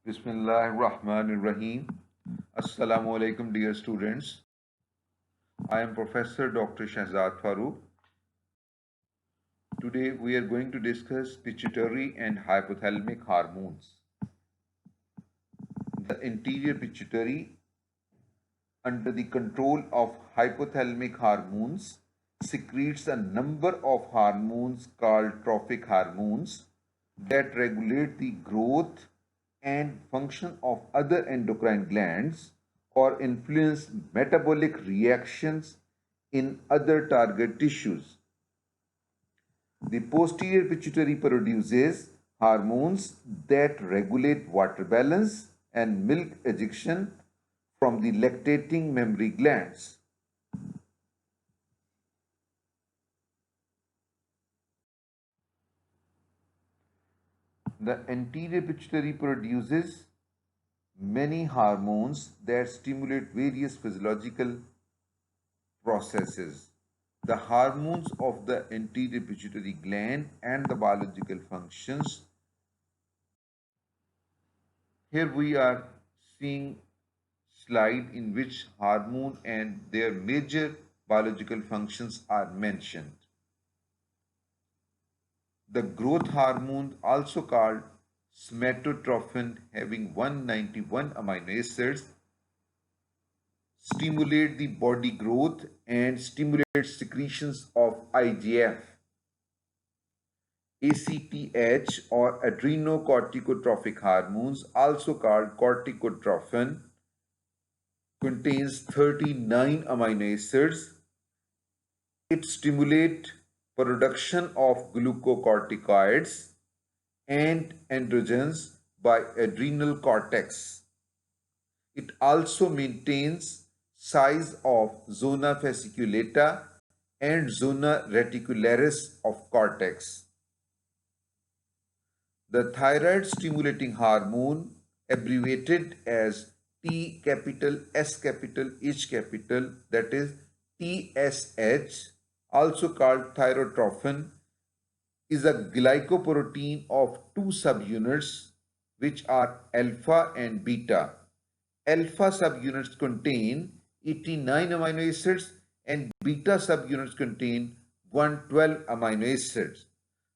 Bismillahirrahmanirrahim. Assalamu alaikum, dear students. I am Professor Dr. Shahzad Farooq. Today we are going to discuss pituitary and hypothalamic hormones. The anterior pituitary, under the control of hypothalamic hormones, secretes a number of hormones called trophic hormones that regulate the growth and function of other endocrine glands or influence metabolic reactions in other target tissues. The posterior pituitary produces hormones that regulate water balance and milk ejection from the lactating mammary glands. The anterior pituitary produces many hormones that stimulate various physiological processes. The hormones of the anterior pituitary gland and the biological functions. Here we are seeing slide in which hormone and their major biological functions are mentioned. The growth hormone, also called somatotropin, having 191 amino acids, stimulate the body growth and stimulate secretions of IGF. ACTH or adrenocorticotropic hormones, also called corticotropin, contains 39 amino acids. It stimulates production of glucocorticoids and androgens by adrenal cortex. It also maintains size of zona fasciculata and zona reticularis of cortex. The thyroid stimulating hormone, abbreviated as T capital S capital H capital, that is TSH, also called thyrotropin, is a glycoprotein of two subunits which are alpha and beta. Alpha subunits contain 89 amino acids and beta subunits contain 112 amino acids.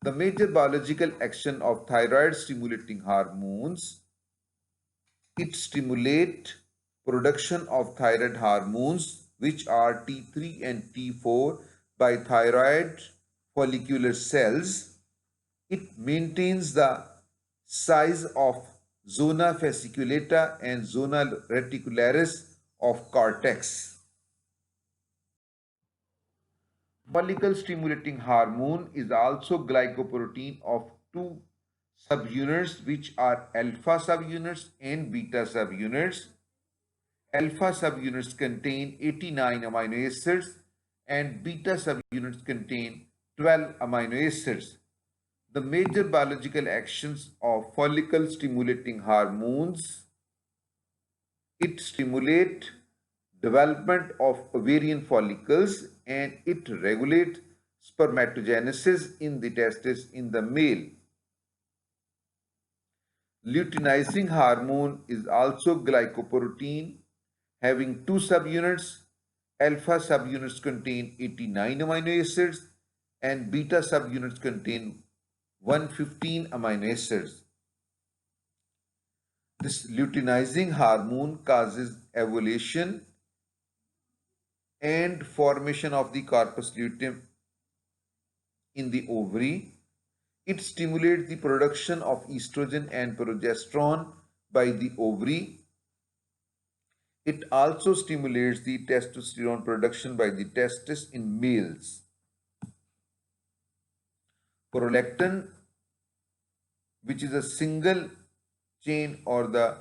The major biological action of thyroid stimulating hormones: it stimulates production of thyroid hormones which are T3 and T4 by thyroid follicular cells. It maintains the size of zona fasciculata and zona reticularis of cortex. Follicle stimulating hormone is also glycoprotein of two subunits which are alpha subunits and beta subunits. Alpha subunits contain 89 amino acids and beta subunits contain 12 amino acids. The major biological actions of follicle stimulating hormones: it stimulates development of ovarian follicles and it regulates spermatogenesis in the testes in the male. Luteinizing hormone is also glycoprotein having two subunits. Alpha subunits contain 89 amino acids and beta subunits contain 115 amino acids. This luteinizing hormone causes ovulation and formation of the corpus luteum in the ovary. It stimulates the production of estrogen and progesterone by the ovary. It also stimulates the testosterone production by the testis in males. Prolactin, which is a single chain or the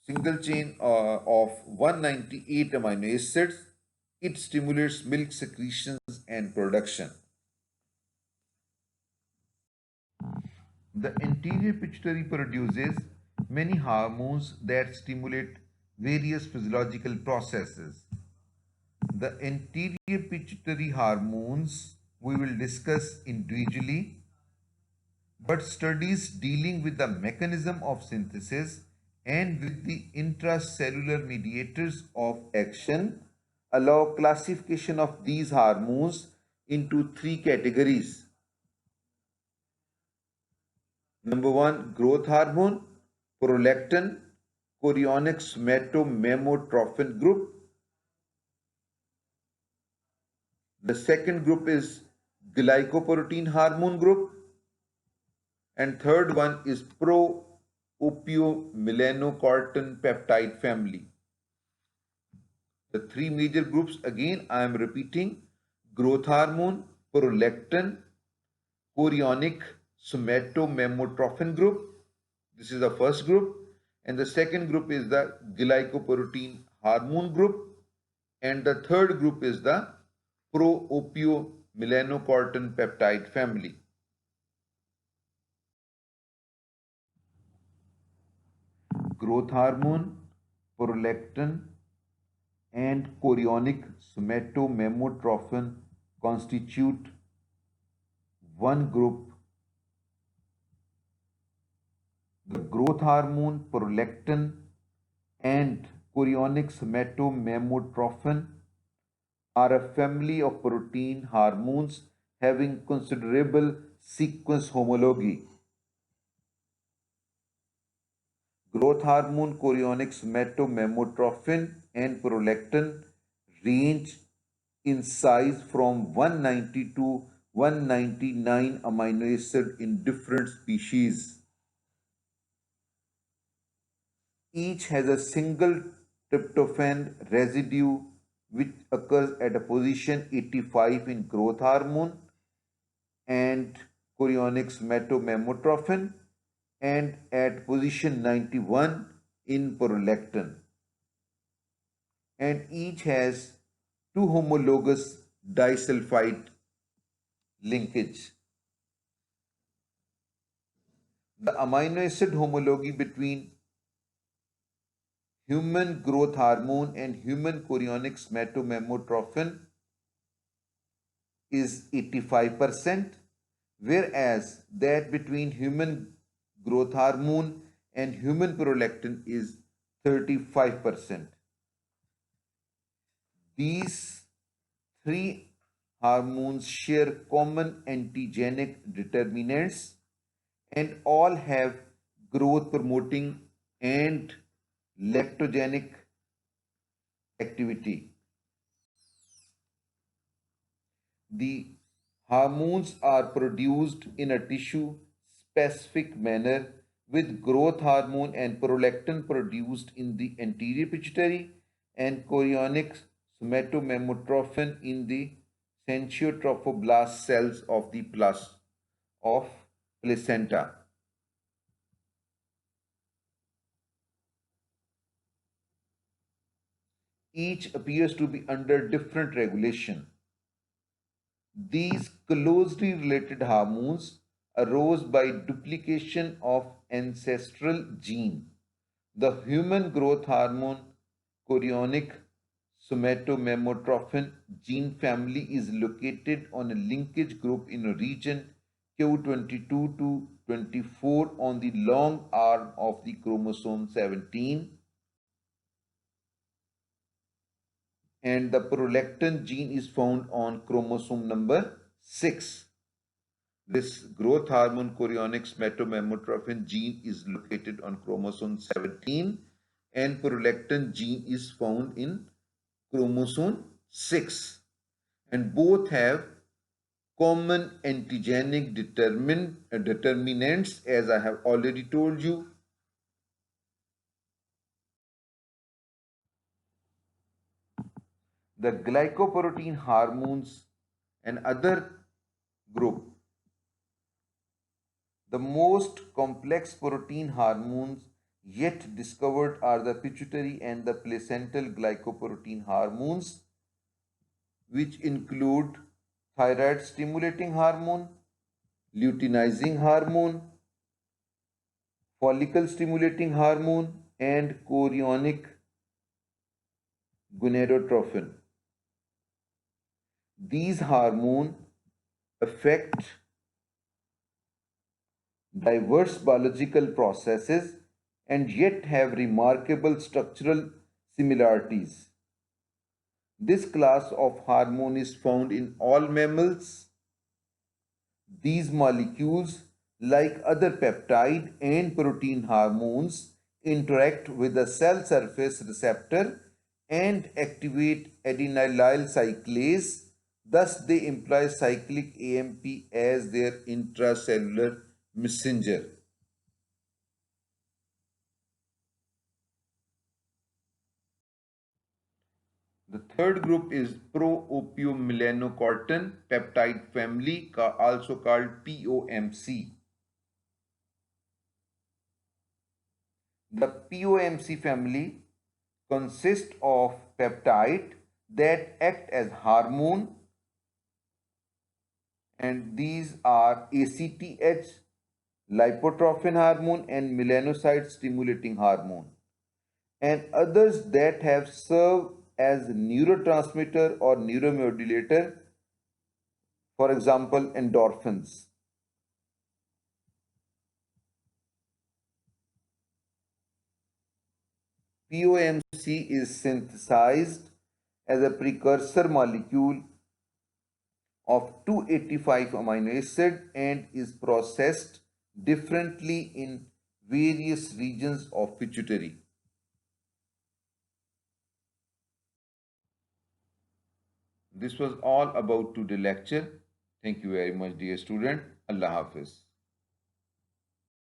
single chain of 198 amino acids, it stimulates milk secretions and production. The anterior pituitary produces many hormones that stimulate various physiological processes. The anterior pituitary hormones we will discuss individually. but studies dealing with the mechanism of synthesis and with the intracellular mediators of action allow classification of these hormones into three categories. Number one, growth hormone, prolactin, chorionic somatomamotrophin group. The second group is glycoprotein hormone group. And third one is pro-opiomelanocortin peptide family. The three major groups, again I am repeating: growth hormone, prolactin, chorionic somatomamotrophin group. This is the first group. And the second group is the glycoprotein hormone group. And the third group is the pro-opiomelanocortin peptide family. Growth hormone, prolactin, and chorionic somatomamotrophin constitute one group. The growth hormone, prolactin, and chorionic somatomamotrophin are a family of protein hormones having considerable sequence homology. Growth hormone, chorionic somatomamotrophin, and prolactin range in size from 190 to 199 amino acid in different species. Each has a single tryptophan residue which occurs at a position 85 in growth hormone and chorionic somatomamotrophin and at position 91 in prolactin, and each has two homologous disulfide linkage. The amino acid homology between human growth hormone and human chorionic somatomamotrophin is 85%, whereas that between human growth hormone and human prolactin is 35%. These three hormones share common antigenic determinants and all have growth promoting and lactogenic activity. The hormones are produced in a tissue specific manner, with growth hormone and prolactin produced in the anterior pituitary and chorionic somatomamotrophin in the sensuotrophoblast cells of the placenta. Each appears to be under different regulation. These closely related hormones arose by duplication of ancestral gene. The human growth hormone chorionic somatomamotrophin gene family is located on a linkage group in a region Q22 to 24 on the long arm of the chromosome 17, and the prolactin gene is found on chromosome number 6. This growth hormone chorionic somatomamotrophin gene is located on chromosome 17 and prolactin gene is found in chromosome 6, and both have common antigenic determinants as I have already told you. The glycoprotein hormones and other group. The most complex protein hormones yet discovered are the pituitary and the placental glycoprotein hormones, which include thyroid stimulating hormone, luteinizing hormone, follicle stimulating hormone, and chorionic gonadotrophin. These hormones affect diverse biological processes and yet have remarkable structural similarities. This class of hormone is found in all mammals. These molecules, like other peptide and protein hormones, interact with the cell surface receptor and activate adenylyl cyclase. Thus, they imply cyclic AMP as their intracellular messenger. The third group is pro-opiomelanocortin peptide family, also called POMC. The POMC family consists of peptides that act as hormone, and these are ACTH, lipotrophin hormone, and melanocyte stimulating hormone, and others that have served as neurotransmitter or neuromodulator, for example, endorphins. POMC is synthesized as a precursor molecule of 285 amino acid and is processed differently in various regions of pituitary. This was all about today's lecture. Thank you very much, dear student. Allah Hafiz.